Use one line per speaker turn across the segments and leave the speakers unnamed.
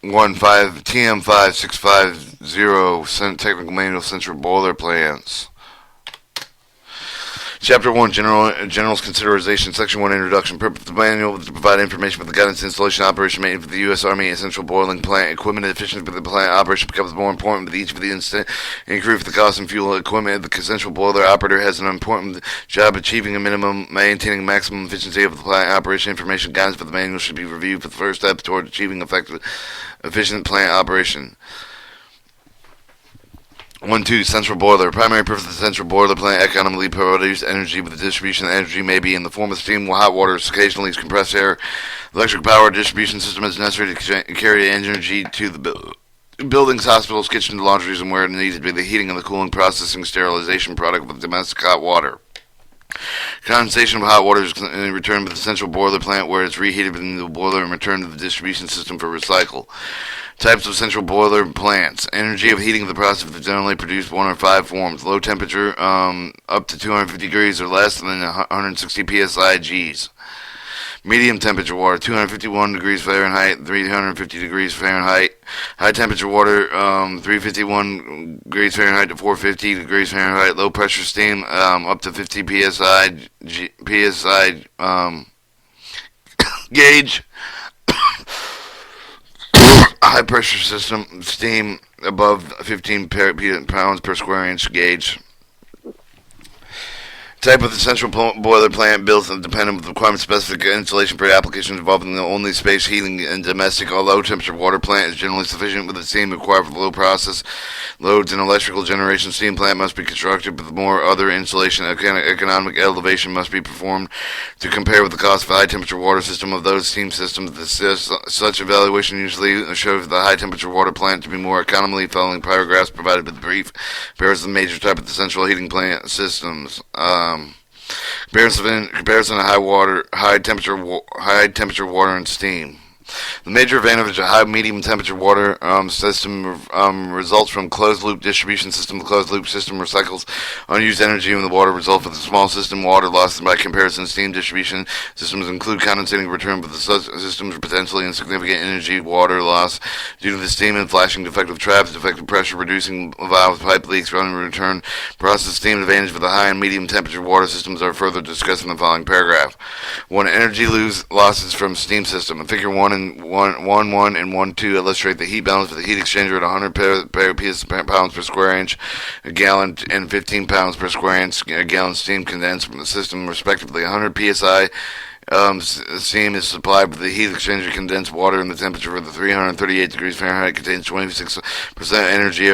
TM5650 Technical Manual Central Boiler Plants. Chapter 1, General's Consideration, Section 1, Introduction. Purpose of the manual to provide information for the guidance, installation, operation, maintenance for the U.S. Army Essential Boiling Plant equipment. Efficiency for the plant operation becomes more important with each of the instant increase for the cost and fuel equipment. The central boiler operator has an important job achieving a minimum, maintaining maximum efficiency of the plant operation. Information guidance for the manual should be reviewed for the first step toward achieving effective, efficient plant operation. 1.2 Central Boiler. Primary purpose of the central boiler plant economically produce energy, with the distribution of energy may be in the form of steam, hot water, occasionally compressed air. Electric power distribution system is necessary to carry energy to the buildings, hospitals, kitchens, laundries, and where needed to be the heating and the cooling, processing, sterilization product with domestic hot water. Condensation of hot water is returned to the central boiler plant, where it's reheated in the boiler and returned to the distribution system for recycle. Types of central boiler plants. Energy of heating of the process is generally produced one or five forms. Low temperature, up to 250 degrees or less than 160 psi Gs. Medium temperature water, 251 degrees Fahrenheit, 350 degrees Fahrenheit. High temperature water, 351 degrees Fahrenheit to 450 degrees Fahrenheit. Low pressure steam, up to 50 psi gauge. High pressure system, steam above 15 pounds per square inch gauge. Type of the central boiler plant built and dependent on the requirement specific installation for applications involving the only space heating and domestic or low temperature water plant is generally sufficient with the steam required for the low process loads. An electrical generation steam plant must be constructed with more other installation. Economic elevation must be performed to compare with the cost of a high temperature water system of those steam systems. Such evaluation usually shows the high temperature water plant to be more economically. Following paragraphs provided with brief comparison of the major type of the central heating plant systems. Comparison of high temperature water and steam. The major advantage of a high medium temperature water system results from closed loop distribution system. The closed loop system recycles unused energy in the water, result with a small system water loss. By comparison, steam distribution systems include condensating return, but the systems are potentially insignificant energy water loss due to the steam and flashing, defective traps, defective pressure reducing valves, pipe leaks, running return process. Steam advantage for the high and medium temperature water systems are further discussed in the following paragraph. 1. Energy losses from steam system. In Figure 1 and 1.1 and 1.2 illustrate the heat balance for the heat exchanger at 100 pounds per square inch a gallon and 15 pounds per square inch a gallon steam condensed from the system, respectively. 100 psi steam is supplied with the heat exchanger condensed water, and the temperature of the 338 degrees Fahrenheit contains 26% energy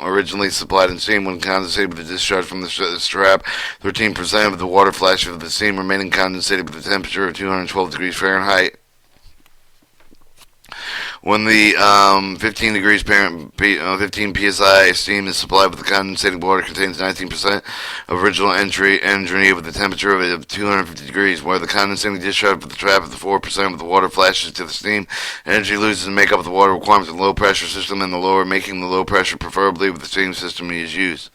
originally supplied in steam. When condensated with the discharge from the strap, 13% of the water flashes of the steam remaining condensated with the temperature of 212 degrees Fahrenheit. When the 15 psi steam is supplied with the condensated water, contains 19% of original energy with the temperature of 250 degrees. Where the condensating discharge with the trap of the 4% of the water flashes to the steam, energy loses and make up the water requirements of the low pressure system and the lower, making the low pressure preferably with the steam system is used.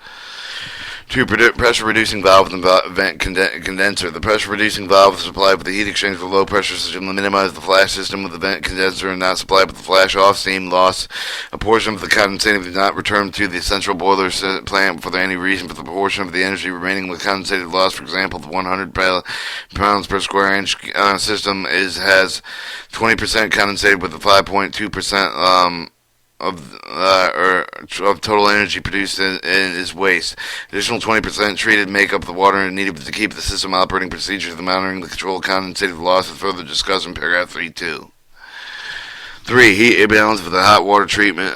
2. Pressure reducing valve and vent condenser. The pressure reducing valve is supplied with the heat exchange with low pressure system to minimize the flash system with the vent condenser, and not supplied with the flash off steam loss. A portion of the condensating did not return to the central boiler plant for any reason, but the portion of the energy remaining with condensated loss, for example, the 100 pounds per square inch system has 20% condensated with the 5.2% of total energy produced is waste. Additional 20% treated make up the water needed to keep the system operating. Procedures of monitoring the control of condensated loss is further discussed in paragraph 3.2. 3. Heat balance for the hot water treatment.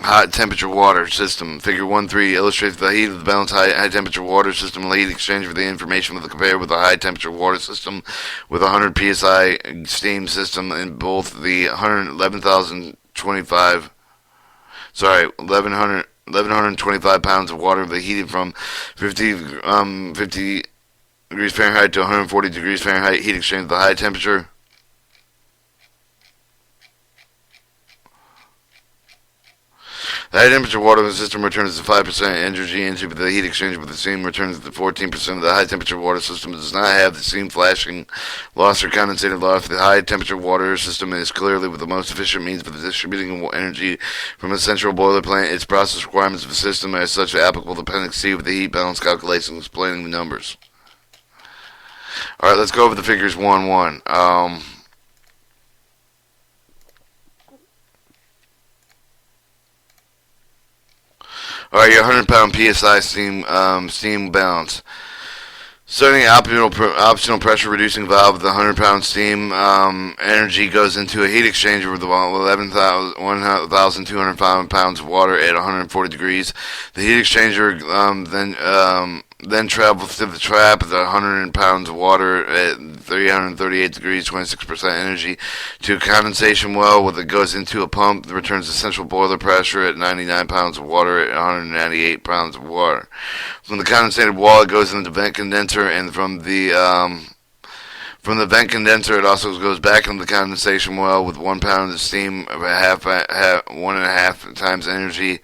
Hot temperature water system. Figure 1.3 illustrates the heat of the balanced high temperature water system and heat exchange for the information with the compared with the high temperature water system with 100 psi steam system in both the 1125 pounds of water that heated from 50 degrees Fahrenheit to 140 degrees Fahrenheit. Heat exchange with the high temperature The high temperature water system returns the 5% energy into the heat exchanger, but the steam returns the 14%. Of the high temperature water system does not have the steam flashing loss or condensated loss. The high temperature water system is clearly the most efficient means for distributing energy from a central boiler plant. Its process requirements of the system as such are applicable to Appendix C with the heat balance calculation explaining the numbers. Alright, let's go over the figures 1-1. Alright, your 100-pound PSI steam balance. Starting optional pressure reducing valve with the 100-pound steam energy goes into a heat exchanger with 1,205 pounds of water at 140 degrees. The heat exchanger then travels to the trap at 100 pounds of water at 338 degrees, 26% energy, to a condensation well where it goes into a pump that returns the central boiler pressure at 99 pounds of water at 198 pounds of water. From the condensated wall, it goes into the vent condenser, and from the vent condenser, it also goes back into the condensation well with 1 pound of steam, 1.5 times energy.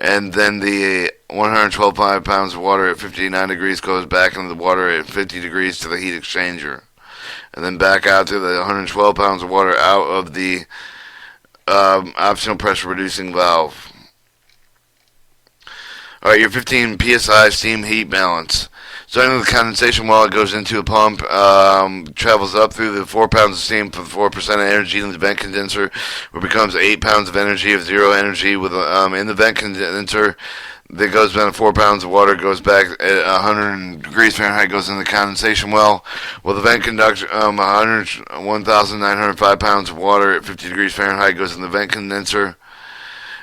And then the 112 pounds of water at 59 degrees goes back into the water at 50 degrees to the heat exchanger. And then back out to the 112 pounds of water out of the optional pressure reducing valve. Alright, your 15 psi steam heat balance. Starting with the condensation well, it goes into a pump, travels up through the 4 pounds of steam for the 4% of energy in the vent condenser, where it becomes 8 pounds of energy of zero energy. With in the vent condenser, that goes down to 4 pounds of water, goes back at 100 degrees Fahrenheit, goes in the condensation well. Well, the vent conductor, 1,905 pounds of water at 50 degrees Fahrenheit goes in the vent condenser.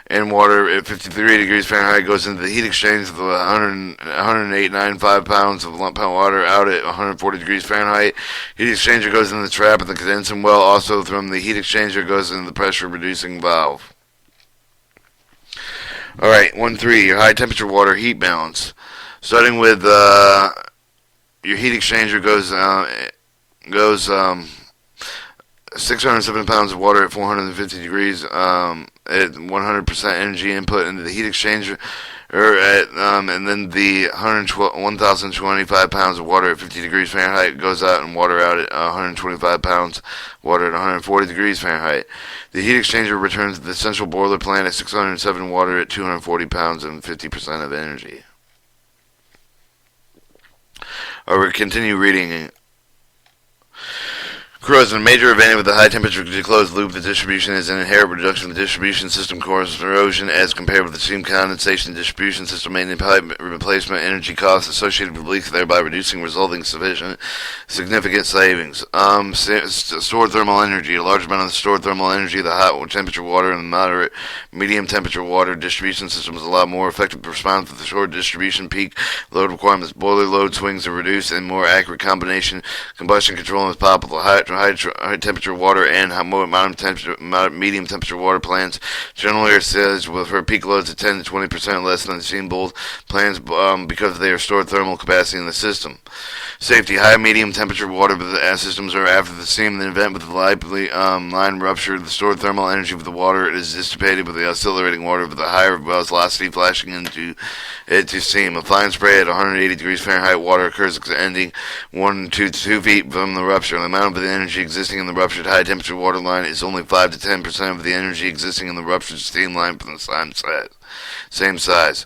And water at 53 degrees Fahrenheit goes into the heat exchange with 108.95 pounds of lump water out at 140 degrees Fahrenheit. Heat exchanger goes in the trap and the condensing well. Also from the heat exchanger goes into the pressure reducing valve. Alright, 1-3, your high temperature water heat balance. Starting with your heat exchanger goes 607 pounds of water at 450 degrees at 100% energy input into the heat exchanger, and then the 1,025 pounds of water at 50 degrees Fahrenheit goes out and water out at 125 pounds water at 140 degrees Fahrenheit. The heat exchanger returns to the central boiler plant at 607 water at 240 pounds and 50% of energy. We'll continue reading. Corrosion. A major advantage with the high temperature closed loop the distribution is an inherent reduction of the distribution system corrosion as compared with the steam condensation distribution system, mainly pipe replacement energy costs associated with leaks, thereby reducing resulting significant savings. Stored thermal energy. A large amount of the stored thermal energy of the hot temperature water and the moderate medium temperature water distribution system is a lot more effective to respond to the short distribution peak load requirements. Boiler load swings are reduced and more accurate combustion control is possible. High temperature water and medium temperature water plants generally are sized with for peak loads of 10 to 20% less than the steam bowl plants because they are stored thermal capacity in the system. Safety. High medium temperature water systems are after the steam in the event with the line rupture. The stored thermal energy of the water is dissipated with the accelerating water with a higher velocity flashing into steam. A fine spray at 180 degrees Fahrenheit water occurs ending 1 to 2 feet from the rupture. The amount of the energy existing in the ruptured high temperature water line is only 5 to 10% of the energy existing in the ruptured steam line from the same size.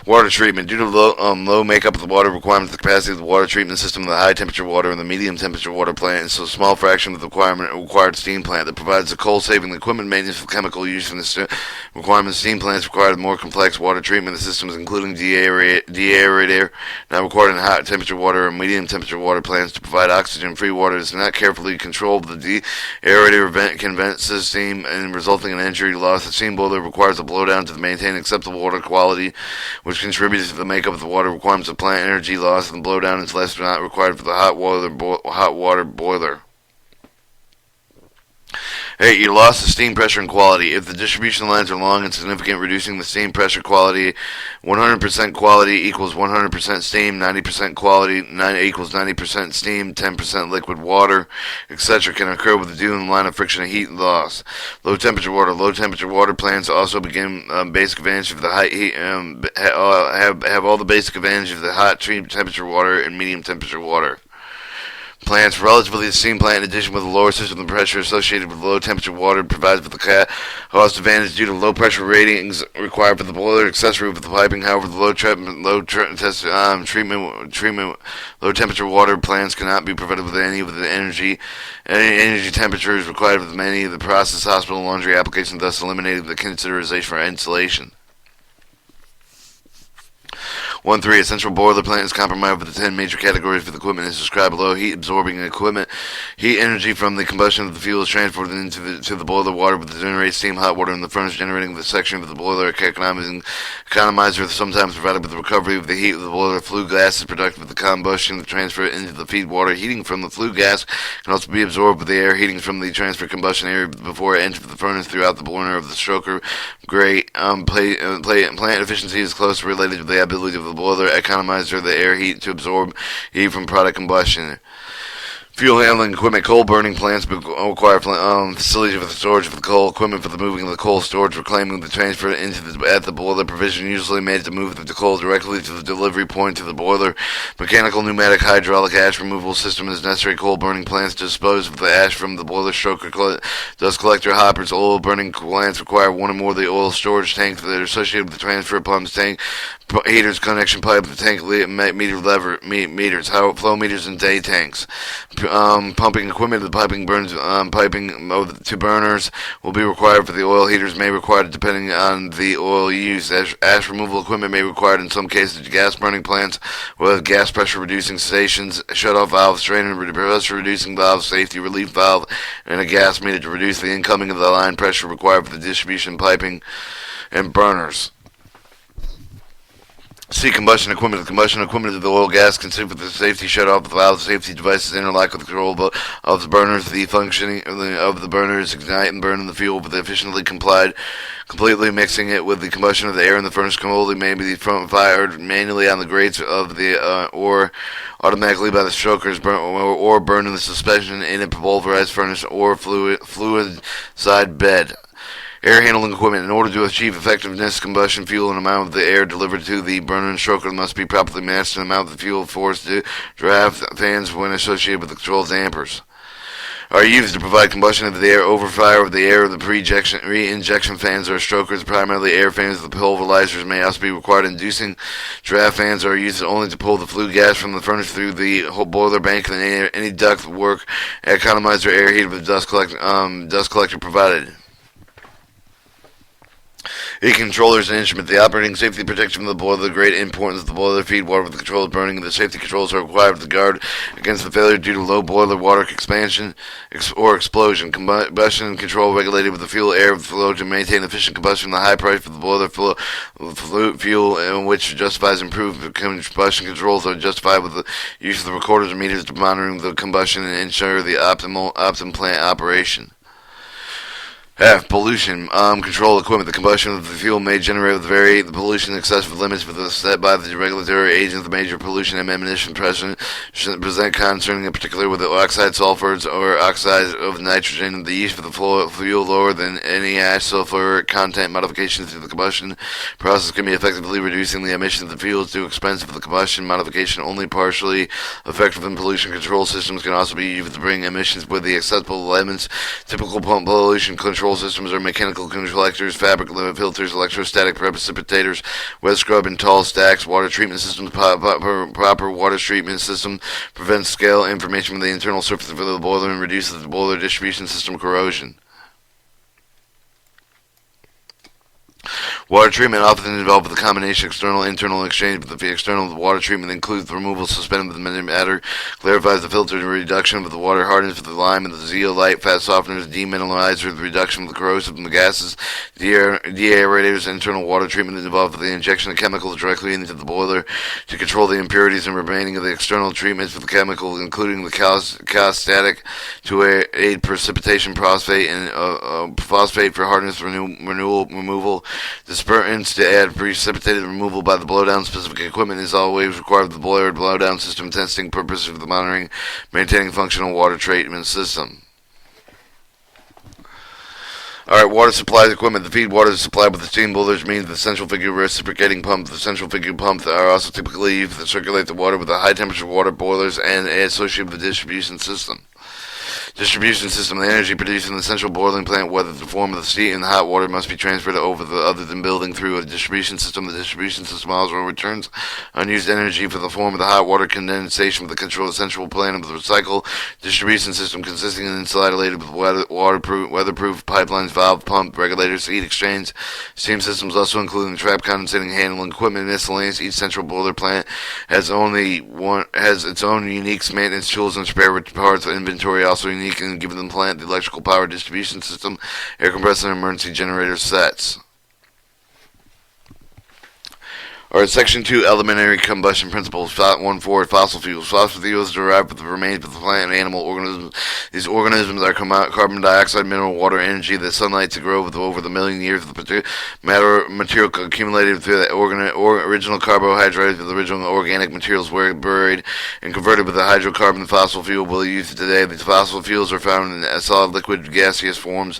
Water treatment. Due to low makeup of the water requirements, the capacity of the water treatment system of the high temperature water and the medium temperature water plant is so small fraction of the required steam plant that provides the coal saving the equipment maintenance for chemical use from the requirement. Steam plants require more complex water treatment systems, including deaerator, now required in high temperature water and medium temperature water plants to provide oxygen free water. Is not carefully controlled. The deaerator can vent steam and resulting in injury loss. The steam boiler requires a blowdown to maintain acceptable water quality, which contributes to the makeup of the water requirements of plant energy loss, and blowdown is less not required for the hot water boiler. 8. You lost the steam pressure and quality. If the distribution lines are long and significant, reducing the steam pressure quality, 100% quality equals 100% steam, 90% quality 9 equals 90% steam, 10% liquid water, etc. can occur with the due in line of friction and heat loss. Low temperature water. Low temperature water plants also begin basic advantage of the high heat, have all the basic advantage of the hot temperature water and medium temperature water. Plants relatively the steam plant, in addition with a lower system pressure associated with low temperature water, provides with the cost advantage due to low pressure ratings required for the boiler accessory with the piping. However, the low temperature water plants cannot be provided with any energy. Any energy temperature is required with many of the process, hospital, and laundry applications, thus eliminating the consideration for insulation. 1.3. A central boiler plant is comprised of the 10 major categories of equipment as described below. Heat absorbing equipment. Heat energy from the combustion of the fuel is transported into the boiler water with the generated steam. Hot water in the furnace generating the section of the boiler. Economizer sometimes provided with the recovery of the heat of the boiler. Flue gas is produced with the combustion to transfer it into the feed water. Heating from the flue gas can also be absorbed with the air heating from the transfer combustion area before it enters the furnace throughout the burner of the stroker. Great plant efficiency is closely related to the ability of the boiler economizer, the air heat to absorb heat from product combustion. Fuel handling equipment. Coal burning plants require facilities for the storage of the coal, equipment for the moving of the coal, storage, reclaiming, the transfer at the boiler. Provision usually made to move the coal directly to the delivery point to the boiler. Mechanical, pneumatic, hydraulic ash removal system is necessary. Coal burning plants to dispose of the ash from the boiler stroker, dust collector, hoppers. Oil burning plants require one or more of the oil storage tanks that are associated with the transfer pumps, tank heaters, connection pipe, tank meters, flow meters, and day tanks. Pumping equipment. The piping to burners will be required for the oil heaters. May require depending on the oil used. Ash removal equipment may be required in some cases. Gas burning plants with gas pressure reducing stations, shut-off valve, strainer, pressure reducing valve, safety relief valve, and a gas meter to reduce the incoming of the line pressure required for the distribution piping and burners. C. Combustion equipment. The combustion equipment of the oil gas consists of the safety shut-off valve, safety devices interlock with the control of the burners. The functioning of the burner is ignite and burn in the fuel, but efficiently completely mixing it with the combustion of the air in the furnace. Combustion may be fired manually on the grates of the or automatically by the strokers, or burn in the suspension in a pulverized furnace or fluid side bed. Air handling equipment. In order to achieve effectiveness, combustion fuel and amount of the air delivered to the burner and stroker must be properly matched to the amount of the fuel forced to draft fans when associated with the control dampers. Are used to provide combustion of the air over fire of the air of the re-injection fans or strokers, primarily air fans. The pulverizers may also be required. Inducing draft fans are used only to pull the flue gas from the furnace through the boiler bank and any duct work. Economizer air heat with dust collector provided. Heat controllers and instrument. The operating safety protection of the boiler. The great importance of the boiler feed water with the controlled burning. The safety controls are required to guard against the failure due to low boiler water expansion or explosion. Combustion control regulated with the fuel air flow to maintain efficient combustion. The high price for the boiler fuel, which justifies improved combustion controls, are justified with the use of the recorders and meters to monitoring the combustion and ensure the optimum plant operation. F. Pollution. Control equipment. The combustion of the fuel may generate with the pollution excessive limits set by the regulatory agents. The major pollution and emission present concerning in particular with the oxide sulfurs or oxides of nitrogen. The use of the fuel lower than any ash sulfur content modifications to the combustion process can be effectively reducing the emissions of the fuels too expensive. The combustion modification only partially effective in pollution control systems can also be used to bring emissions with the acceptable limits. Typical pollution control systems are mechanical collectors, fabric filters, electrostatic precipitators, wet scrub and tall stacks, water treatment systems. Proper water treatment system prevents scale information from the internal surface of the boiler and reduces the boiler distribution system corrosion. Water treatment often involves the combination of external and internal exchange, but the external water treatment includes the removal of suspended matter, clarifies the filter, and reduction of the water, hardens for the lime and the zeolite, fat softeners, demineralizer, the reduction of the corrosive and the gases, deaerators. Internal water treatment involves the injection of chemicals directly into the boiler to control the impurities and remaining of the external treatments for the chemical, including the calostatic to aid precipitation, phosphate and phosphate for hardness removal. Dispertants to add precipitated removal by the blowdown. Specific equipment is always required for the boiler blowdown system testing purposes for the monitoring, maintaining functional water treatment system. Alright, water supplies equipment. The feed water is supplied with the steam boilers, means the central figure reciprocating pump. The central figure pumps are also typically used to circulate the water with the high temperature water boilers and associated with the distribution system. Distribution system. The energy produced in the central boiling plant, whether the form of the steam and the hot water, must be transferred over the other than building through a distribution system. The distribution system also returns unused energy for the form of the hot water condensation with the control of the central plant of the recycle distribution system, consisting of insulated with weatherproof pipelines, valve, pump, regulators, heat exchange. Steam systems also including the trap, condensating, handling equipment, miscellaneous. Each central boiler plant has its own unique maintenance tools and spare parts inventory, also unique and given the plant, the electrical power distribution system, air compressor, and emergency generator sets. Alright, Section 2, Elementary Combustion Principles. 1.4, Fossil Fuels. Fossil fuels derived from the remains of the plant and animal organisms. These organisms are carbon dioxide, mineral, water, energy, the sunlight to grow over the million years of the material accumulated through the original carbohydrates with the original organic materials were buried and converted with the hydrocarbon fossil fuel we'll use today. These fossil fuels are found in solid, liquid, gaseous forms.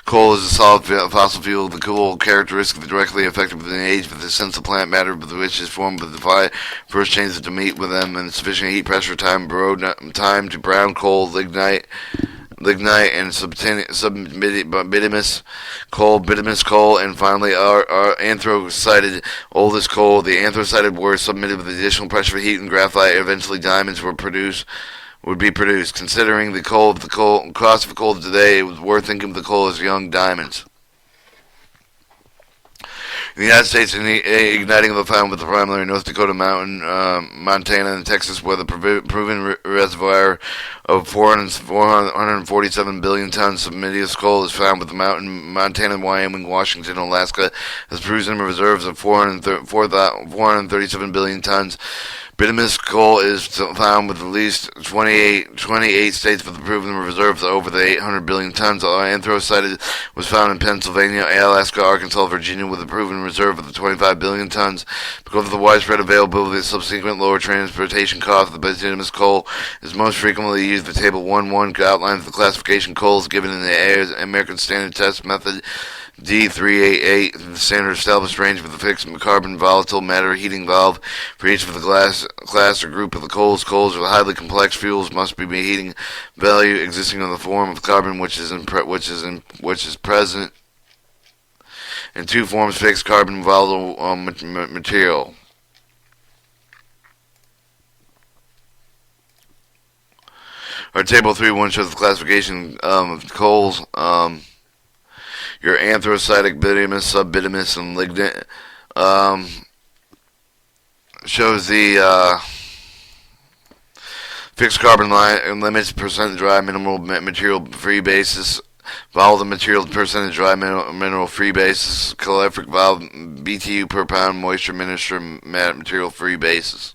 Coal is a solid fossil fuel. The coal characteristic directly affected with the age of the sense of plant matter, but which is formed with the fire first changes to meet with them and sufficient heat, pressure, time to brown coal, lignite and bituminous coal, and finally our anthracited oldest coal. The anthracited were submitted with additional pressure for heat and graphite. Eventually diamonds would be produced. Considering the cost of coal today, it was worth thinking of the coal as young diamonds. In the United States, igniting of the found with the primary North Dakota mountain, Montana, and Texas, where the proven reservoir of 447 billion tons of submitted coal is found with the mountain, Montana, Wyoming, Washington, Alaska, has proven reserves of 437 billion tons. Bituminous coal is found with at least 28 states with the proven reserves of over the 800 billion tons. Anthracite was found in Pennsylvania, Alaska, Arkansas, Virginia with a proven reserve of the 25 billion tons. Because of the widespread availability of subsequent lower transportation costs, the bituminous coal is most frequently used. The Table 1.1 outlines the classification coals given in the American Standard Test Method D388, the standard established range for the fixed carbon volatile matter heating valve for each of the class or group of the coals. Coals are highly complex fuels, must be heating value existing in the form of carbon, which is present in two forms: fixed carbon volatile material. Our table 3.1 shows the classification of coals. Your anthracitic, bituminous, subbituminous, and lignite. Shows the fixed carbon line limits, percent dry mineral material free basis, volatile material percentage dry mineral free basis, calorific valve BTU per pound moisture material free basis.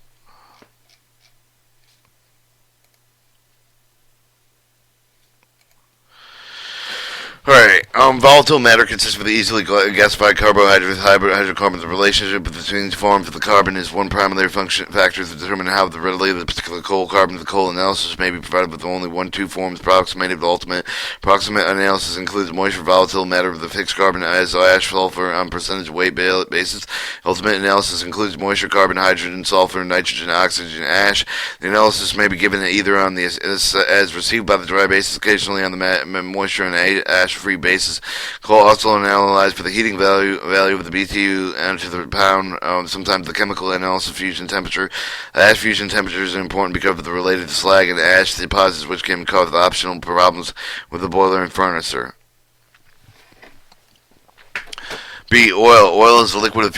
Alright, volatile matter consists of the easily gasified carbohydrates, hydrocarbons. The relationship between these forms of the carbon is one primary factor to determine how readily the particular coal carbon. The coal analysis may be provided with only 1-2 forms approximated. The approximate analysis includes moisture volatile matter of the fixed carbon as ash, sulfur on percentage weight basis. Ultimate analysis includes moisture, carbon, hydrogen, sulfur, nitrogen, oxygen, ash. The analysis may be given either on the as received by the dry basis, occasionally on the moisture and ash free basis. Coal also analyzed for the heating value of the BTU and to the pound. Sometimes the chemical analysis fusion temperature. Ash fusion temperature is important because of the related to slag and ash deposits, which can cause optional problems with the boiler and furnacer. B. Oil. Oil is a liquid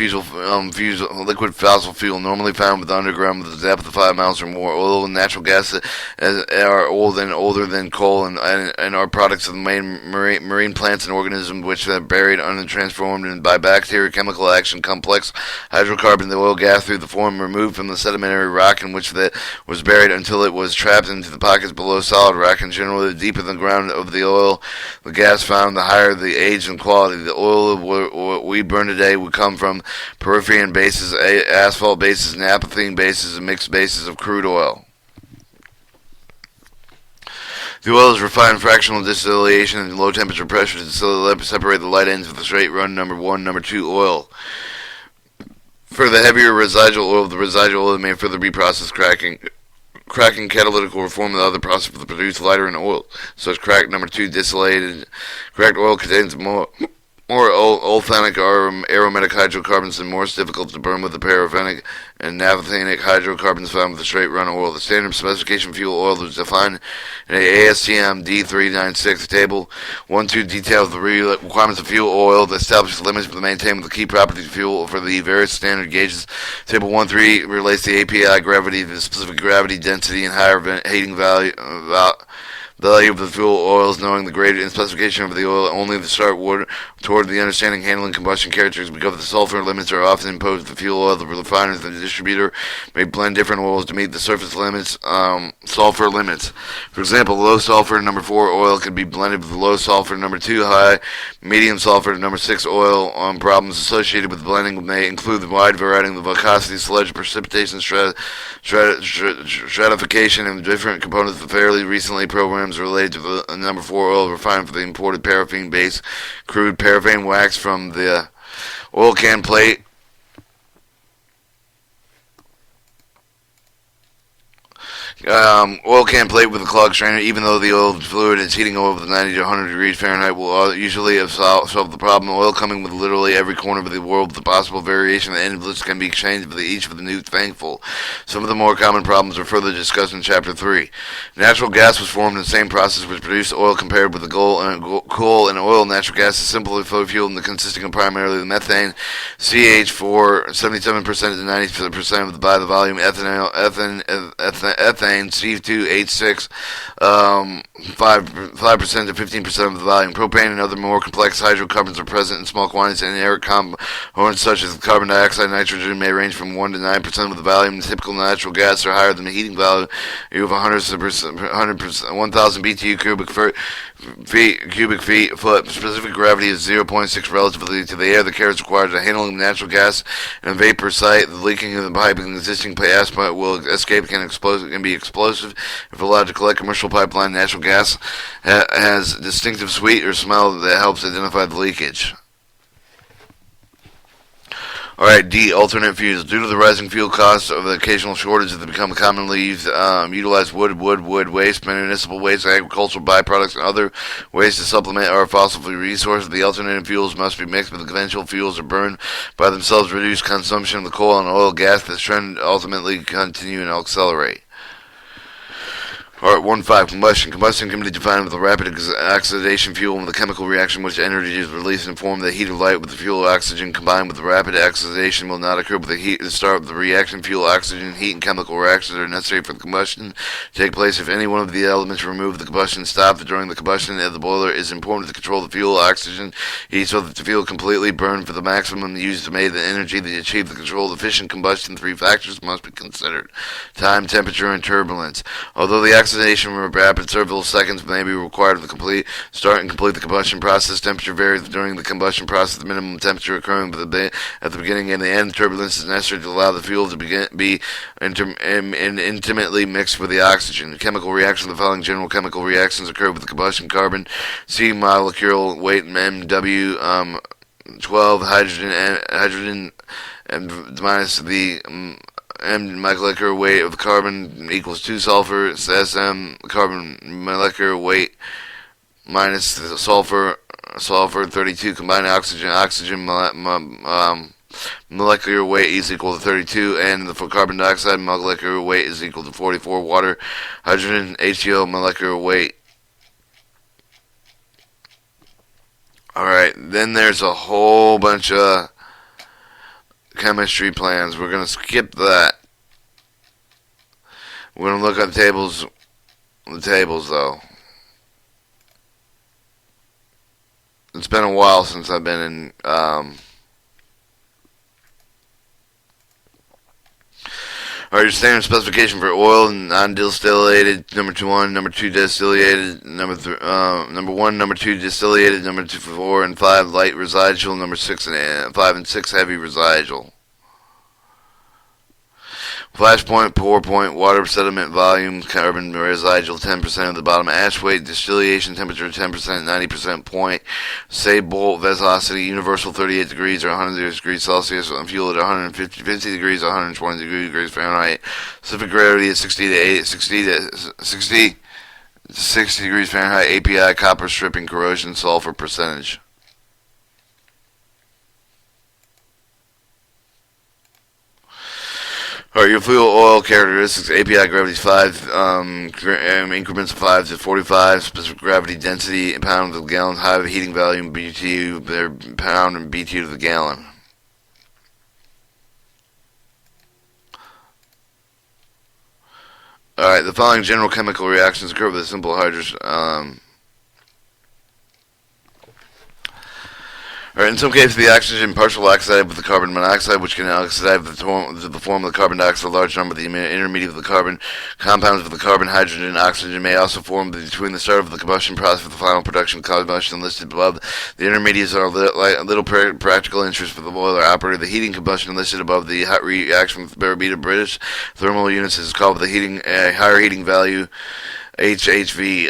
fossil fuel normally found with underground with a depth of 5 miles or more. Oil and natural gas are older than coal and are products of the main marine plants and organisms which are buried under transformed and by bacteria chemical action complex hydrocarbon. The oil gas through the form removed from the sedimentary rock in which that was buried until it was trapped into the pockets below solid rock, and generally the deeper the ground of the oil the gas found, the higher the age and quality. The oil we burn today would come from paraffin bases, asphalt bases, naphthalene bases, and mixed bases of crude oil. The oil is refined fractional distillation and low temperature pressure to separate the light ends of the straight run number 1, number 2 oil. For the heavier residual oil, the residual oil may further be processed, cracking catalytic will reform the other process to produce lighter in oil. Such crack number 2 distillated cracked oil contains more olfanic or aromatic hydrocarbons and more difficult to burn with the paraffinic and naphthenic hydrocarbons found with the straight run oil. The standard specification fuel oil is defined in ASTM D396 table. 1.2 details the requirements of fuel oil that establishes limits to maintain the key properties of fuel for the various standard gauges. Table 1.3 relates the API gravity to the specific gravity density and higher heating value of the fuel oils. Knowing the grade and specification of the oil only the start toward the understanding handling combustion characteristics, because the sulfur limits are often imposed the fuel oil. The refiners and the distributor may blend different oils to meet the surface limits, sulfur limits. For example, low sulfur number 4 oil can be blended with low sulfur number 2 high, medium sulfur number 6 oil. Problems associated with blending may include the wide variety of the viscosity, sludge, precipitation, stratification, and different components of fairly recently programs related to the number 4 oil refined for the imported paraffin-based crude paraffin wax from the oil can plate. Oil can plate with a clogged strainer. Even though the oil fluid is heating over 90 to 100 degrees Fahrenheit, will usually have solved the problem. Oil coming with literally every corner of the world with the possible variation of the end of which can be exchanged with each of the new thankful. Some of the more common problems are further discussed in Chapter 3. Natural gas was formed in the same process which produced oil compared with the coal and oil. Natural gas is simply fuel and consisting of primarily the methane, CH4, 77% to 90% of by the volume, ethane, C2H6, 5% to 15% of the volume. Propane and other more complex hydrocarbons are present in small quantities, and inert components such as carbon dioxide and nitrogen may range from 1 to 9% of the volume. Typical natural gas are higher than the heating value of 1,000 BTU cubic feet foot. Specific gravity is 0.6 relatively to the air. The care is required to handling natural gas in a vapor site. The leaking of the pipe and existing gas pipe will escape can be explosive if allowed to collect. Commercial pipeline natural gas has distinctive sweet or smell that helps identify the leakage. Alright, D. Alternate fuels. Due to the rising fuel costs of the occasional shortage that become commonly utilized wood waste, municipal waste, agricultural byproducts, and other ways to supplement our fossil fuel resources, the alternative fuels must be mixed with the conventional fuels or burned by themselves to reduce consumption of the coal and oil gas. This trend ultimately continue and accelerate. Alright, 1.5. Combustion. Combustion can be defined with a rapid oxidation fuel and the chemical reaction which energy is released in the form of the heat of light with the fuel oxygen combined with the rapid oxidation will not occur with the heat. The start of the reaction, fuel, oxygen, heat, and chemical reactions are necessary for the combustion to take place. If any one of the elements removed, the combustion stopped. During the combustion of the boiler, it is important to control the fuel, oxygen, heat so that the fuel completely burned for the maximum used to make the energy to achieve the controlled efficient combustion. 3 factors must be considered: time, temperature, and turbulence. Although the oxidation rapid several seconds may be required to start and complete the combustion process. Temperature varies during the combustion process. The minimum temperature occurring at the beginning and the end. Turbulence is necessary to allow the fuel to be intimately mixed with the oxygen. Chemical reaction. The following general chemical reactions occur with the combustion: carbon, C molecular weight, MW 12, hydrogen minus the M molecular weight of the carbon equals 2 sulfur. SM carbon molecular weight minus the sulfur 32. Combined oxygen molecular weight is equal to 32, and for carbon dioxide molecular weight is equal to 44. Water, hydrogen, HCO molecular weight. Alright, then there's a whole bunch of chemistry plans. We're going to skip that. We're going to look at the tables though. It's been a while since I've been in, your standard specification for oil and non-distillated, number 1, number 2 distillated, number 1, number 2 distillated, number 2, 4, and 5 light residual, number 6 and 5 and 6 heavy residual. Flashpoint, pour point, water sediment volume, carbon residual 10% of the bottom ash weight, distillation temperature 10%, 90% point, say bolt velocity, universal 38 degrees or 100 degrees Celsius, fuel at 150 degrees or 120 degrees Fahrenheit, specific gravity at 60 degrees Fahrenheit, API, copper stripping, corrosion, sulfur percentage. Alright, your fuel oil characteristics, API gravity is 5, increments of 5 to 45, specific gravity density in pounds of gallon, high heating value, BTU per pound, and BTU to the gallon. Alright, the following general chemical reactions occur with a simple hydrogen, in some cases, the oxygen partial oxide with the carbon monoxide, which can oxidize the form of the carbon dioxide. A large number of the intermediate of the carbon compounds with the carbon, hydrogen, and oxygen may also form between the start of the combustion process with the final production combustion listed above. The intermediates are little practical interest for the boiler operator. The heating combustion listed above the hot reaction with Barabita British thermal units is called the higher heating value. HHV.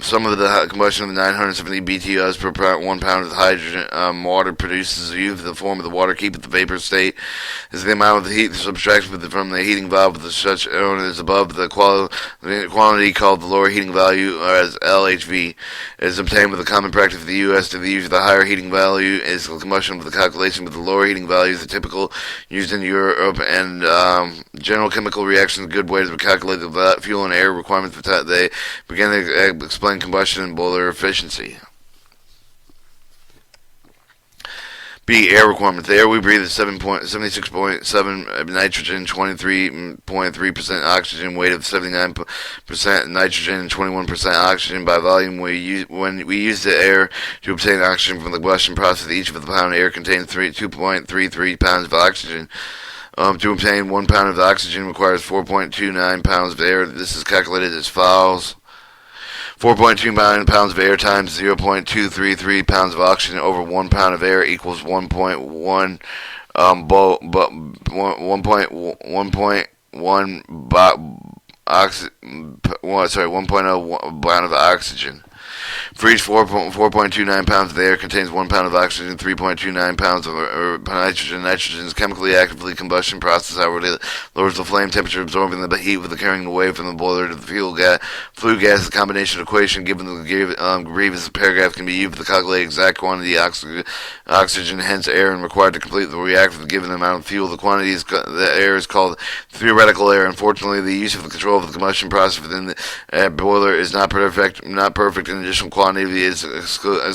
Some of the combustion of the 970 BTUs per 1 pound of hydrogen water produces used the form of the water keep at the vapor state is the amount of the heat subtracted from the heating valve with such known as above the quantity called the lower heating value or as LHV is obtained with the common practice of the U.S. to the use of the higher heating value is the combustion of the calculation with the lower heating values the typical used in Europe and general chemical reactions. A good way to calculate the fuel and air requirements for they begin to explain combustion and boiler efficiency. B. Air requirements. The air we breathe is 76.7 nitrogen, 23.3% oxygen, weight of 79% nitrogen, and 21% oxygen. By volume, when we use the air to obtain oxygen from the combustion process, each of the pound of air contains 2.33 pounds of oxygen. To obtain 1 pound of oxygen requires 4.29 pounds of air. This is calculated as follows. 4.29 pounds of air times 0.233 pounds of oxygen over 1 pound of air equals 1.1 1.0 pound of oxygen. For each 4.29 pounds of air contains 1 pound of oxygen, 3.29 pounds of nitrogen. Nitrogen is chemically actively combustion process, however, lowers the flame temperature, absorbing the heat with the carrying away from the boiler to the flue gas. The combination equation given the previous paragraph can be used to calculate exact quantity of oxygen, hence air, and required to complete the reaction with the given amount of fuel. The quantity the air is called theoretical air. Unfortunately, the use of the control of the combustion process within the boiler is not perfect. An additional quantity is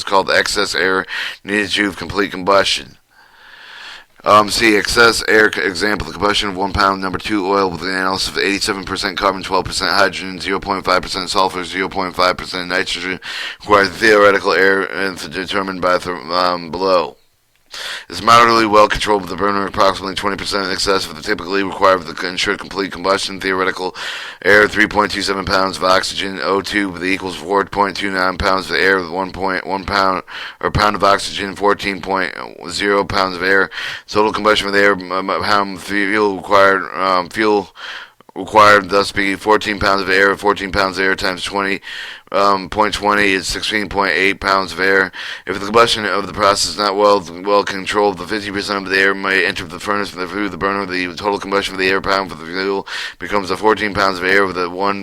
called excess air needed to complete combustion. See excess air example: the combustion of 1 pound number 2 oil with an analysis of 87% carbon, 12% hydrogen, 0.5% sulfur, 0.5% nitrogen requires theoretical air and determined by below. It's moderately well controlled with the burner approximately 20% in excess of the typically required for the ensured complete combustion. Theoretical air 3.27 pounds of oxygen, O2 with equals 4.29 pounds of air with 1.1 pound or pound of oxygen, 14.0 pounds of air. Total combustion of the air pound fuel required thus be 14 pounds of air. 14 pounds of air times 20. 0.20 is 16.8 pounds of air. If the combustion of the process is not well controlled, the 50% of the air may enter the furnace through the burner. The total combustion of the air pound for the fuel becomes 14 pounds of air with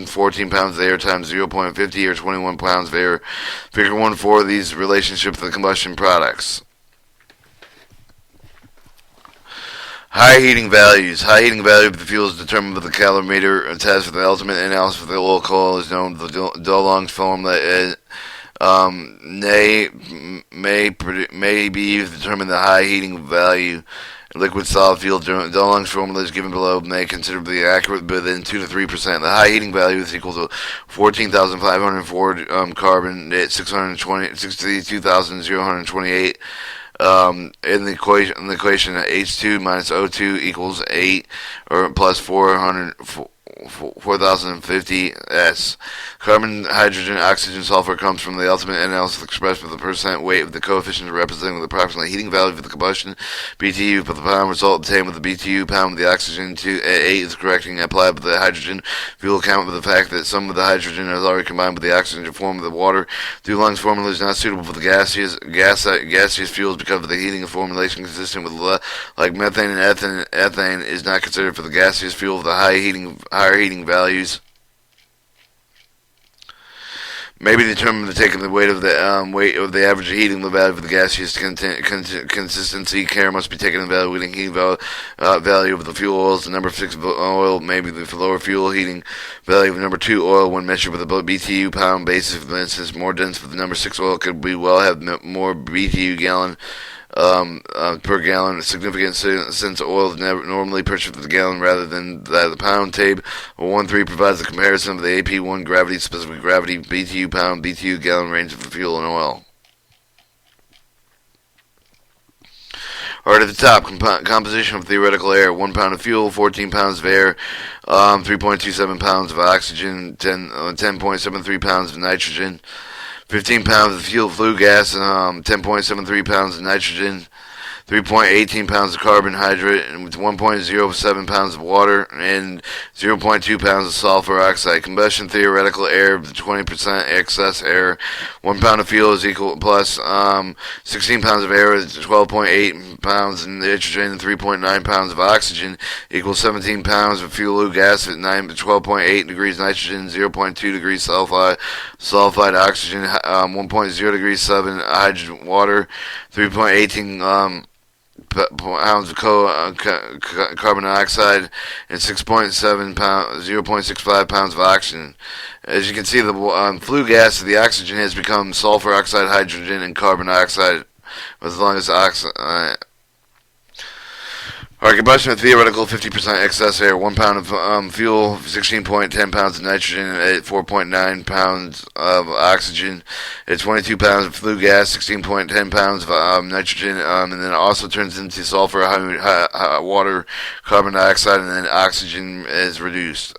14 pounds of air times 0.50 or 21 pounds of air. Figure 1.4 of these relationships of the combustion products. High heating values. High heating value of the fuel is determined by the calorimeter test. For the ultimate analysis of the oil coil is known. The DeLong's formula May be used to determine the high heating value. Liquid solid fuel Dulong's formulas given below may considerably accurate within 2 to 3%. The high heating value is equal to 14,504 carbon at 62,028. In the equation, H2 minus O2 equals 8 or plus 4050 S. Carbon, hydrogen, oxygen, sulfur comes from the ultimate analysis expressed with the percent weight of the coefficient representing the approximate heating value of the combustion. BTU per the pound result obtained with the BTU pound with the oxygen to 8 is correcting applied with the hydrogen. Fuel account with the fact that some of the hydrogen is already combined with the oxygen to form the water. Dulong's formula is not suitable for the gaseous fuels because of the heating of formulation consistent with like methane and ethane is not considered for the gaseous fuel of the higher heating values may be determined to taking the weight of the average heating value of the gaseous consistency. Care must be taken in evaluating heating value of the fuel oils. The number 6 oil may be the lower fuel heating value of number 2 oil when measured with a BTU pound basis. For instance, more dense for the number 6 oil could be have more BTU gallon per gallon. Significant since oil is normally purchased with the gallon rather than the pound. Table 1.3 provides a comparison of the AP1 gravity specific gravity BTU pound BTU gallon range of the fuel and oil. Alright, at the top, composition of theoretical air: 1 pound of fuel, 14 pounds of air, 3.27 pounds of oxygen, 10.73 pounds of nitrogen, 15 pounds of fuel flue gas, 10.73 pounds of nitrogen, 3.18 pounds of carbohydrate, and 1.07 pounds of water, and 0.2 pounds of sulfur oxide. Combustion theoretical air, 20% excess air. 1 pound of fuel is equal plus 16 pounds of air is 12.8 pounds of nitrogen, and 3.9 pounds of oxygen equals 17 pounds of fuel gas at 12.8 degrees nitrogen, 0.2 degrees sulfide oxygen, 1.0 degrees 7 hydrogen water, 3.18 pounds of carbon dioxide, and 0.65 pounds of oxygen. As you can see, the flue gas of the oxygen has become sulfur oxide, hydrogen, and carbon dioxide, as long as oxide. Our combustion of theoretical 50% excess air: 1 pound of fuel, 16.10 pounds of nitrogen, and 4.9 pounds of oxygen. It's 22 pounds of flue gas, 16.10 pounds of nitrogen, and then it also turns into sulfur, water, carbon dioxide, and then oxygen is reduced.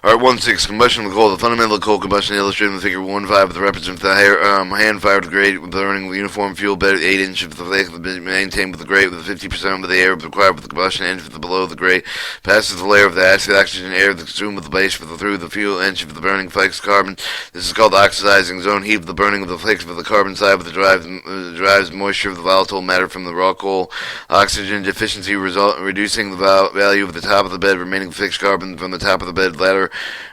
Alright, 1.6. Combustion of coal. The fundamental coal combustion illustrated in the figure 1.5 with the represents the hand-fired grate with burning with uniform fuel bed 8 inches of the lake maintained with the grate with 50% of the air required with the combustion engine below the grate passes the layer of the acid oxygen air that consumed with the base through the fuel engine of the burning flakes of carbon. This is called the oxidizing zone. Heat of the burning of the flakes of the carbon side with the drives moisture of the volatile matter from the raw coal. Oxygen deficiency reducing the value of the top of the bed, remaining fixed carbon from the top of the bed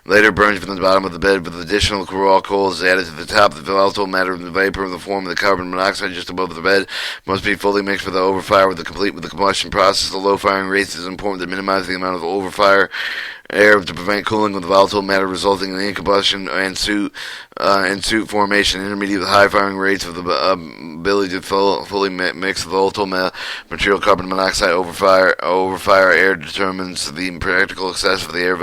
later burns from the bottom of the bed with additional raw coal is added to the top. The volatile matter of the vapor in the form of the carbon monoxide just above the bed must be fully mixed with the overfire with the combustion process. The low firing rates is important to minimize the amount of overfire air to prevent cooling of the volatile matter resulting in combustion and soot formation. Intermediate with high firing rates of the ability to fully mix the volatile material carbon monoxide. Overfire air determines the practical excess of the air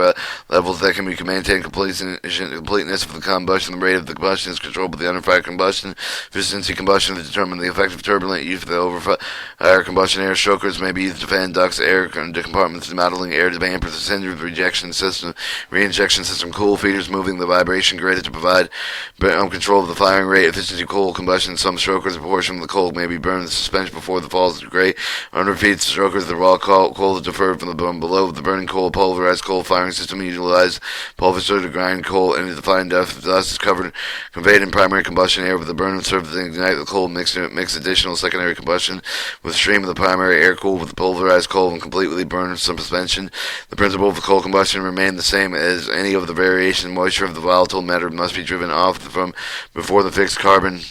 levels that can be maintained. Completeness of the combustion. The rate of the combustion is controlled by the underfire combustion. Efficiency combustion to determine the effective turbulent use of the overfire combustion. Air strokers may be used to fan ducts, air compartments, modeling air to damper the center of the rejection system, reinjection system, cool feeders, moving the vibration grader to provide control of the firing rate. Efficiency coal combustion. Some strokers, a portion of the coal may be burned in suspension before the falls to grate. Underfeed strokers, the raw coal is deferred from the below the burning coal. Pulverized coal firing system utilize pulverized to grind coal into the fine dust is conveyed in primary combustion air with the burner served to ignite the coal. Mix additional secondary combustion with stream of the primary air cooled with the pulverized coal and completely burned suspension. The principle of the coal combustion remain the same as any of the variation. Moisture of the volatile matter must be driven off from before the fixed carbon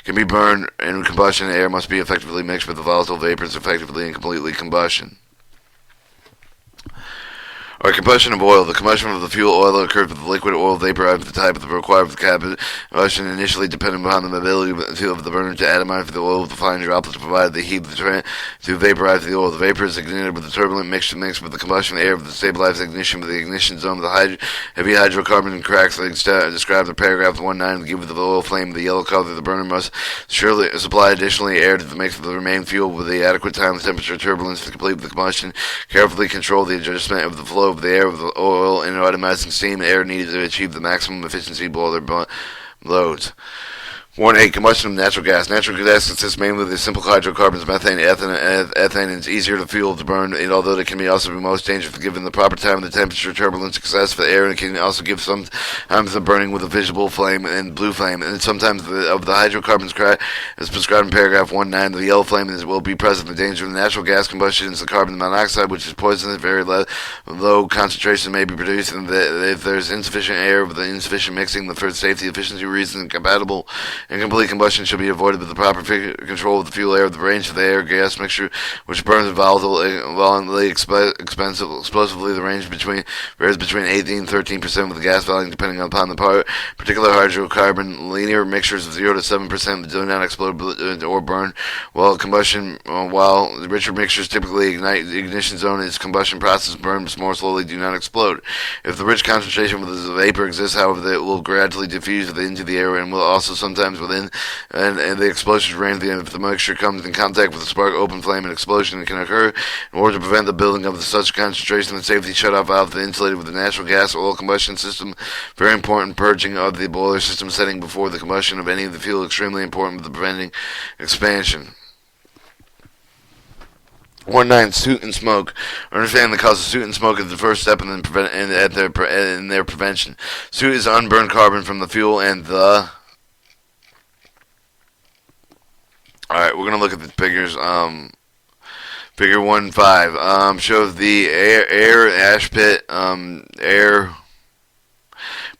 can be burned. In combustion, air must be effectively mixed with the volatile vapors effectively and completely combustion. Or combustion of oil. The combustion of the fuel oil occurs with the liquid oil vapor of the type of the required for the combustion, initially dependent upon the ability of the burner to atomify the oil with the fine droplets provided the heat to vaporize the oil. The vapor is ignited with the turbulent mixture mixed with the combustion air of the stabilized ignition with the ignition zone of the heavy hydrocarbon cracks described in paragraph 19. To give the oil flame the yellow color, the burner must surely supply additionally air to the mix of the remaining fuel with the adequate time, temperature, turbulence to complete the combustion. Carefully control the adjustment of the flow of the air with the oil and atomizing steam and air needed to achieve the maximum efficiency boiler loads. 1.8. Combustion of natural gas. Natural gas consists mainly of the simple hydrocarbons, methane, ethane, and it's easier to fuel to burn, and although it can also be most dangerous given the proper time, the temperature, turbulence, excess of the air, and it can also give sometimes the burning with a visible flame and blue flame, and sometimes of the hydrocarbons as prescribed in paragraph 19, the yellow flame will be present. The danger of the natural gas combustion is the carbon monoxide, which is poisonous. Very low concentration may be produced, and if there's insufficient air with the insufficient mixing, for safety efficiency reasons, incompatible incomplete combustion should be avoided with the proper control of the fuel air, the range of the air gas mixture, which burns violently explosively. The range varies between 18 and 13% with the gas volume, depending upon the particular hydrocarbon. Linear mixtures of 0 to 7% do not explode or burn while combustion, while the richer mixtures typically ignite the ignition zone. Its combustion process burns more slowly, do not explode. If the rich concentration of the vapor exists, however, it will gradually diffuse into the air and will also sometimes within and the explosion range. If the mixture comes in contact with a spark, open flame, and explosion can occur. In order to prevent the building of such concentration, the safety shutoff valve is insulated with the natural gas oil combustion system. Very important. Purging of the boiler system setting before the combustion of any of the fuel extremely important with preventing expansion. 1.9. Soot and smoke. Understanding the cause of soot and smoke is the first step in their prevention. Soot is unburned carbon from the fuel and the... Alright, we're going to look at the figures. Figure 1.5 shows the air ash pit, air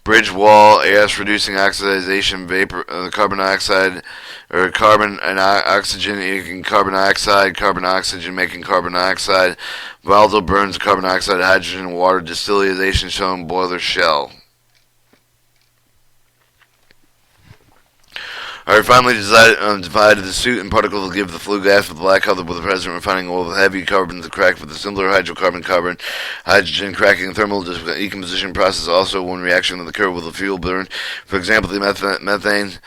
bridge wall, ash reducing oxidization, vapor, carbon dioxide, or carbon and oxygen making carbon dioxide, carbon oxygen making carbon dioxide, volatile burns, carbon dioxide, hydrogen, water, distillation shown, boiler shell. Alright, finally divided the soot and particle to give the flue gas with the black color with the present refining oil with heavy carbons to crack with the simpler hydrocarbon carbon hydrogen cracking thermal decomposition process also one reaction that occur with the fuel burn. For example, the methane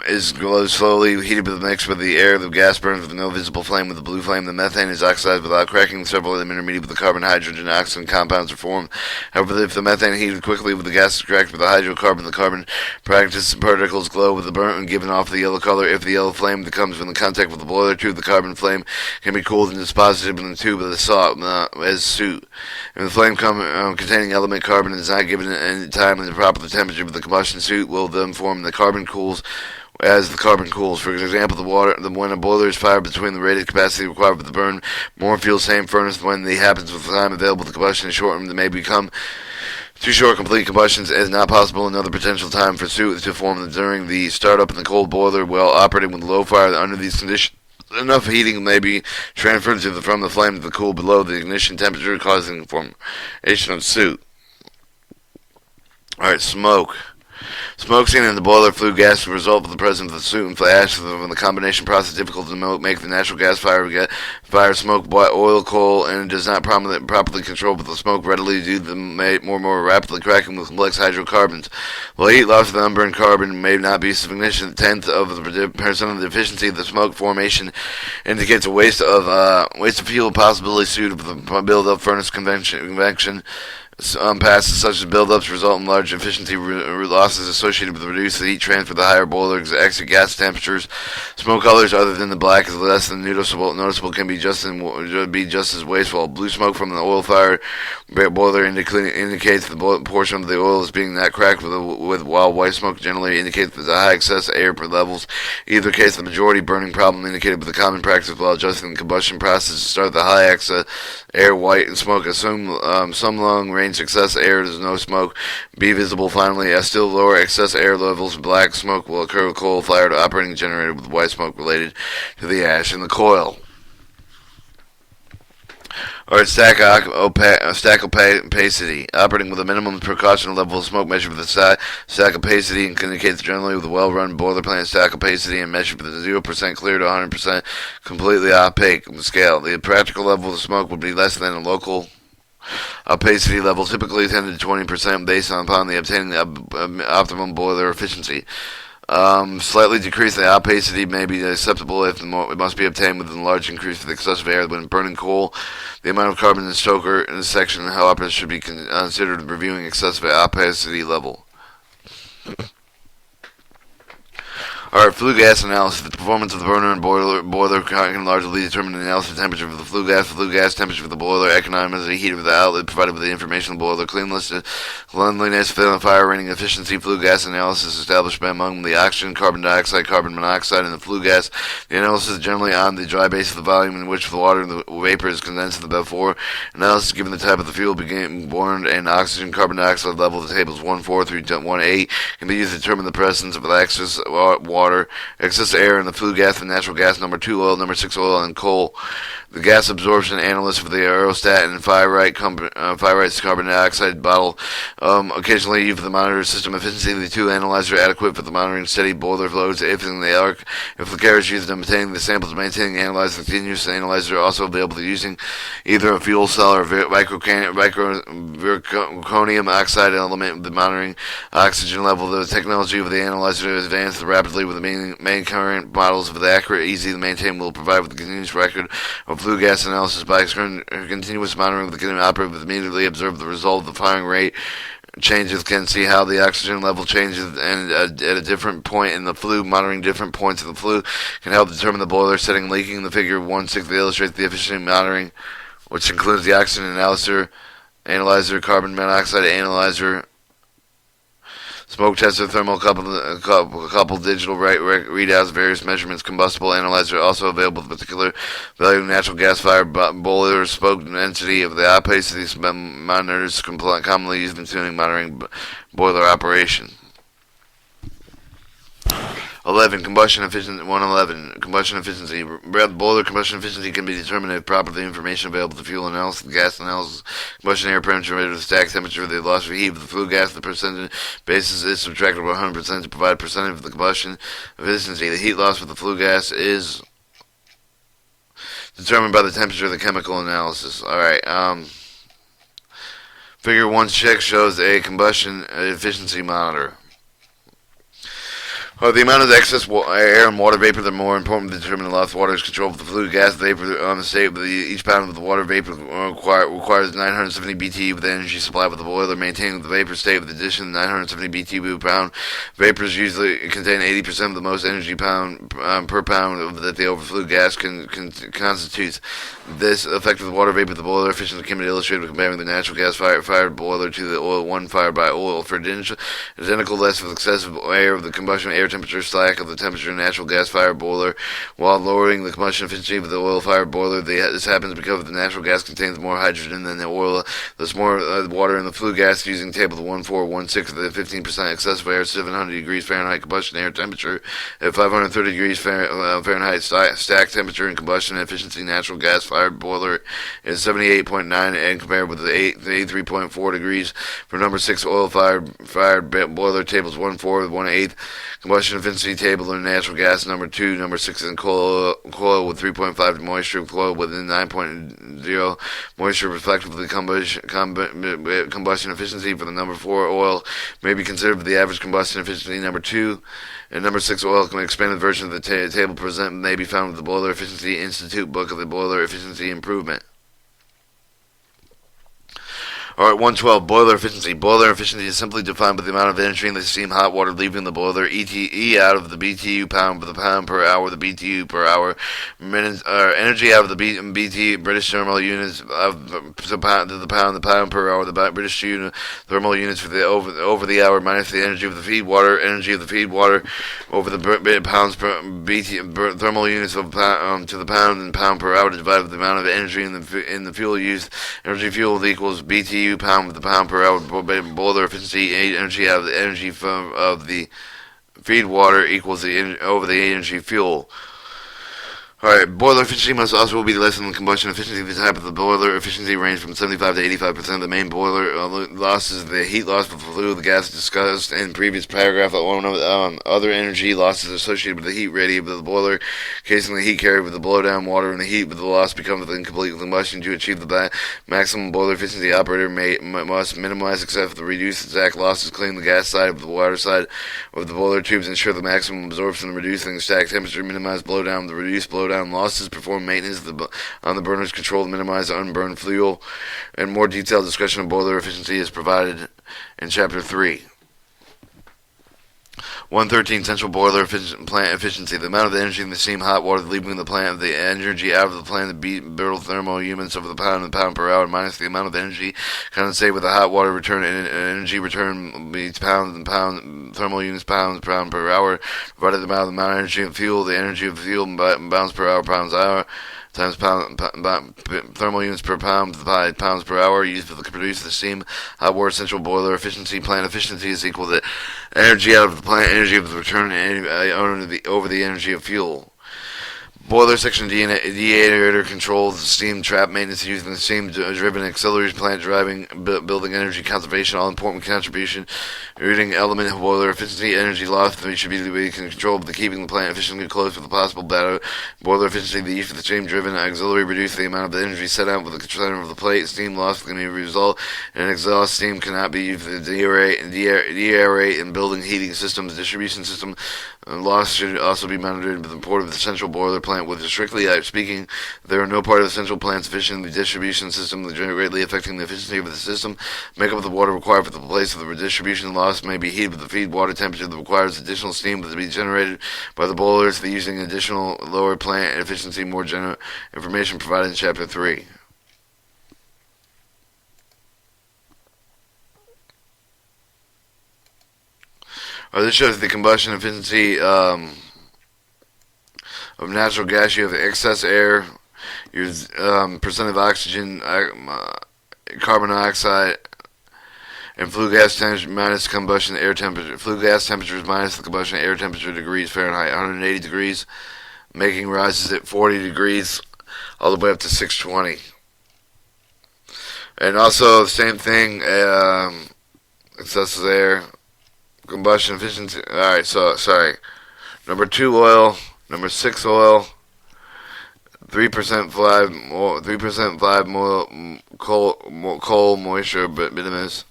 is slowly heated with the mix with the air. The gas burns with no visible flame. With the blue flame, the methane is oxidized without cracking. Several of them intermediate with the carbon, hydrogen, oxygen compounds are formed. However, if the methane heated quickly with the gas is cracked with the hydrocarbon, the carbon particles glow with the burnt and giving off the yellow color. If the yellow flame that comes in contact with the boiler tube, the carbon flame can be cooled and disposited in the tube of the salt as soot. If the flame containing element carbon is not given any time and the proper temperature of the combustion, soot will then form. The carbon cools as the carbon cools. For example, when a boiler is fired between the rated capacity required for the burn, more fuel, same furnace. When the happens with the time available, the combustion is shortened. They may become too short. Complete combustion is not possible. Another potential time for soot to form during the startup in the cold boiler while operating with low fire. Under these conditions, enough heating may be transferred from the flame to the cool below the ignition temperature, causing formation of soot. Alright, smoke. Smoke seen in the boiler flue gas will result of the presence of the soot and flash. When the combination process is difficult to make the natural gas fire smoke, oil, coal, and it does not properly control with the smoke readily due to the more rapidly cracking with complex hydrocarbons. While heat loss of the unburned carbon may not be significant, 1/10 of the percent of the efficiency of the smoke formation indicates a waste of fuel, possibly soot of the build-up furnace convection. Passes such as buildups result in large efficiency losses associated with the reduced heat transfer. The higher boiler exit gas temperatures, smoke colors other than the black is less than noticeable can be just as wasteful. Blue smoke from the oil fire boiler indicates the portion of the oil is being not cracked while white smoke generally indicates the high excess air levels. Either case, the majority burning problem indicated with the common practice while adjusting the combustion process to start the high excess air white and smoke. Assume some long range range, excess air, there's no smoke be visible. Finally, as still lower excess air levels, black smoke will occur with coal-fired operating generator with white smoke related to the ash in the coil. Or stack opacity, operating with a minimum precaution level of smoke measured with the stack opacity and indicates generally with a well-run boiler plant stack opacity and measured with a 0% clear to 100% completely opaque scale. The practical level of smoke would be less than a local opacity level, typically 10 to 20% based upon the obtaining the optimum boiler efficiency. Slightly decrease the opacity may be acceptable if it must be obtained with a large increase for the excessive air when burning coal. The amount of carbon in the stoker in this section, however, should be considered reviewing excessive opacity level. Alright, flue gas analysis. The performance of the burner and boiler can largely determine the analysis temperature for the flue gas temperature for the boiler, economics, the heat of the outlet provided with the information of the boiler, cleanliness, fire rating efficiency, flue gas analysis established by among the oxygen, carbon dioxide, carbon monoxide, and the flue gas. The analysis is generally on the dry base of the volume in which the water and the vapor is condensed before. Analysis given the type of the fuel being burned and oxygen, carbon dioxide level, the tables 1.4 through 1.8 can be used to determine the presence of excess water, excess air in the flue gas, and natural gas, number 2 oil, number 6 oil, and coal. The gas absorption analyst for the aerostat and Fyrite's carbon dioxide bottle, occasionally used for the monitor system efficiency. The two analyzers are adequate for the monitoring steady boiler flows if the carriage used in obtaining the samples, maintaining the analyzer continuous. The analyzer are also available for using either a fuel cell or zirconium oxide element with the monitoring oxygen level. The technology of the analyzer is advanced rapidly with the main current models of the accurate, easy to maintain, will provide with the continuous record of flue gas analysis by continuous monitoring of the operator with immediately observe the result of the firing rate changes, can see how the oxygen level changes and at a different point in the flue. Monitoring different points of the flue can help determine the boiler setting leaking. The figure 1/6 illustrates the efficient monitoring, which includes the oxygen analyzer, carbon monoxide analyzer, smoke tester, thermal couple digital readouts, various measurements, combustible analyzer also available with particular value natural gas fired boiler, smoke density of the opacity monitors commonly used in tuning monitoring boiler operation. 11. Combustion efficiency. 111. Combustion efficiency. Boiler combustion efficiency can be determined if properly information available to fuel analysis, gas analysis, combustion air temperature, the stack temperature, the loss of heat of the flue gas. The percentage basis is subtracted by 100% to provide percentage of the combustion efficiency. The heat loss with the flue gas is determined by the temperature of the chemical analysis. Alright, figure 1.6 shows a combustion efficiency monitor. The amount of excess air and water vapor that are more important to determine the loss of water is controlled with the flue gas vapor on the state. Each pound of the water vapor requires 970 BTU with the energy supply with the boiler, maintaining the vapor state. With addition, 970 BTU pound vapors usually contain 80% of the most energy pound per pound that the overflue gas constitutes. This effect of the water vapor, the boiler efficiency can be illustrated by comparing the natural gas fired boiler to the oil one fired by oil. For identical less of excessive air of the combustion air temperature slack of the temperature of natural gas fired boiler while lowering the combustion efficiency of the oil fired boiler. This happens because the natural gas contains more hydrogen than the oil. There's more water in the flue gas. Using table 1416, the 15% excessive air, 700 degrees Fahrenheit combustion air temperature at 530 degrees Fahrenheit stack temperature and combustion efficiency natural gas fired boiler is 78.9 and compared with the 83.4 degrees for number 6 oil fired boiler. Tables 1.4 with 1/8 combustion efficiency table in natural gas, number 2, number 6 in coil with 3.5 moisture, coil within 9.0 moisture, respectively. Combustion efficiency for the number 4 oil may be considered for the average combustion efficiency. Number 2 and number 6 oil, an expanded version of the table present may be found with the Boiler Efficiency Institute book of the Boiler Efficiency Improvement. Alright, 112, boiler efficiency. Boiler efficiency is simply defined by the amount of energy in the steam hot water leaving the boiler, E out of the BTU pound per hour, the BTU per hour, minutes, energy out of the BTU, British thermal units of the pound per hour, the British thermal units for the over the hour minus the energy of the feed water over the pounds per BTU, thermal units of to the pound and pound per hour divided by the amount of energy in the fuel used. Energy fuel equals BTU BTU pound the pound per hour boiler efficiency energy out of the energy from of the feed water equals over the energy fuel. Alright, boiler efficiency must also be less than the combustion efficiency. The type of the boiler efficiency range from 75 to 85%. The main boiler losses, the heat loss with the fluid, the gas discussed in previous paragraph. Other energy losses associated with the heat radiated with the boiler, casing the heat carried with the blowdown water, and the heat with the loss becomes incomplete combustion. To achieve the maximum boiler efficiency, the operator must minimize except for the reduced exact losses, clean the gas side of the water side of the boiler tubes, ensure the maximum absorption, reducing the stack temperature, minimize blowdown, the reduced blowdown losses, perform maintenance on the burners, control to minimize unburned fuel, and more detailed discussion of boiler efficiency is provided in Chapter 3. 113 Central boiler plant efficiency. The amount of the energy in the steam hot water leaving the plant, the energy out of the plant, the brittle thermal units over the pound per hour, minus the amount of energy condensated with the hot water return, and energy return beats pound thermal units pound per hour, provided the amount of energy of fuel, the energy of fuel pounds per hour times thermal units per pound by pounds per hour used to produce the steam hot water central boiler efficiency. Plant efficiency is equal to energy out of the plant, energy of the return, over the energy of fuel. Boiler section deaerator controls steam trap maintenance using the steam-driven auxiliaries, plant driving, building energy conservation, all important contribution. Reading element of boiler efficiency, energy loss should be controlled by keeping the plant efficiently close with the possible boiler efficiency. The use of the steam-driven auxiliary reduce the amount of energy set out with the center of the plate. Steam loss can result in exhaust steam cannot be used to deaerate in building heating systems. Distribution system loss should also be monitored with the port of the central boiler plant. With strictly speaking, there are no part of the central plant sufficient in the distribution system greatly affecting the efficiency of the system. Makeup of the water required for the place of the distribution loss may be heated with the feed water temperature that requires additional steam to be generated by the boilers using additional lower plant efficiency. More general information provided in Chapter 3. This shows the combustion efficiency of natural gas. You have excess air, your percent of oxygen, carbon dioxide, and flue gas temperature minus combustion air temperature. Flue gas temperature is minus the combustion air temperature degrees Fahrenheit, 180 degrees, making rises at 40 degrees, all the way up to 620. And also, the same thing, excess air, combustion efficiency. Alright, so, sorry. Number 2 oil, number 6 oil, 3% coal moisture bituminous.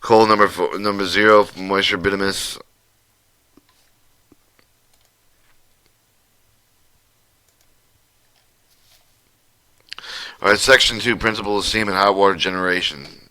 Coal number 0 moisture bituminous. Alright, section 2 principle of steam and hot water generation.